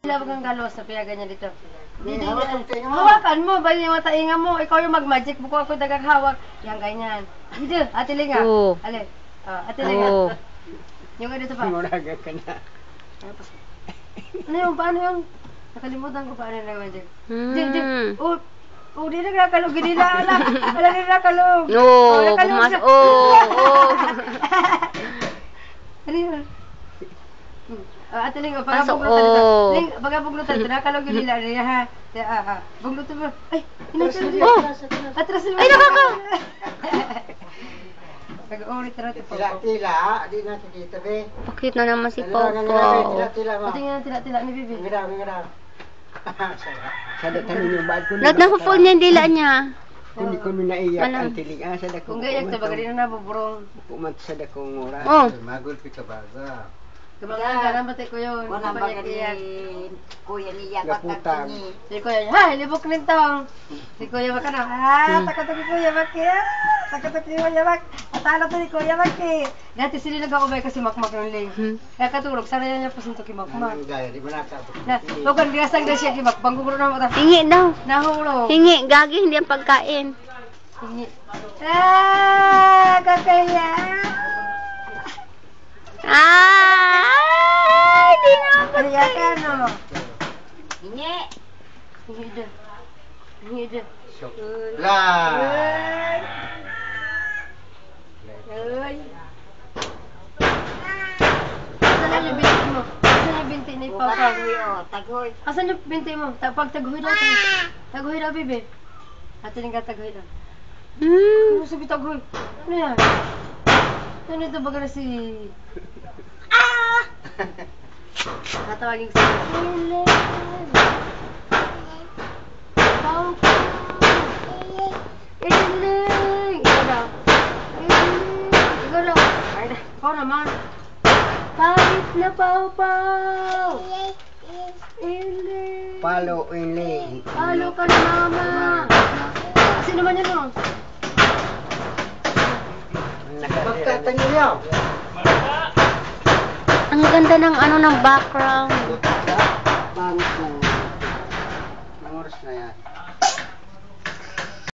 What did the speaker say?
Wala kang galos sa piyagan niya dito. Hawakan mo, bali yung matainga mo. Ikaw yung mag-magic. Buko ako dagang hawak. Yan, ganyan. Dito, Ate Linga. Ale. Ate Linga. Yung dito pa. Muraga ka na. Ano yung, paano yung? Nakalimutan ko paano yung nag-magic. Di nagkakalog. Hindi na alam. Wala na nagkakalog. Pumas. Ano yun? Ate Ling, pagkabuglutan dito, nakalog yung nila niya ha. Buglutan mo. Ay, inatras mo. Atras mo. Ay, nakaka. Nag-uulit na natin po. Tila, di natin dito, be. Pakit na naman si Papa. Tila, mo. Pati nga tila ni Bibi. Ngaraw. Sada tanin yung bad ko. Nag-full niya yung dila niya. Kundi naiyak ang tilig. Sada ko. Kung gayak, tabaga rin na nabuburong. Pumat sada kong oras. Magulpi ka baga. Kamang-galang batay ko yun. Wala ba kuya niya Gaputang. Si Kuya niya, libok nintong. Si Kuya Bak na, takot ni Kuya Bak ya. Takot ni Kuya Bak. Atalo to ni Kuya Bak eh. Dati sila nag-aubay kasi makmak ng ling. Kaya katulog, sana niya pasunto ki makmak. Gaya, di ba Huwag biasang na siya ki makmak. Guguro na mata. Hingi daw. Nahulog. Hingi, gagi, hindi ang pagkain. Hingi. Kakaya. Di na ako. Kaya ka no. Hingi. Hingi dyan. Hingi dyan. Lah. Ay. Asan yung binti mo? Asan yung binti ni Papa? Tagoy. Asan yung binti mo? Pag taguhin daw. Taguhin daw, Bibi. Ate nga taguhin daw. Ano sabi taguhin? Ano yan? Ano ito baga na si... Katawagin ko si... Iling! Ikaw daw. Ikaw daw. Ay, ikaw naman. Kahit na pau-pau. Iling. Palo iling. Palo ka na, Mama. Sino man yun, no? Magtatanyo niyo. Ang ganda ng ng background. Pangit na. Ang oras na yan.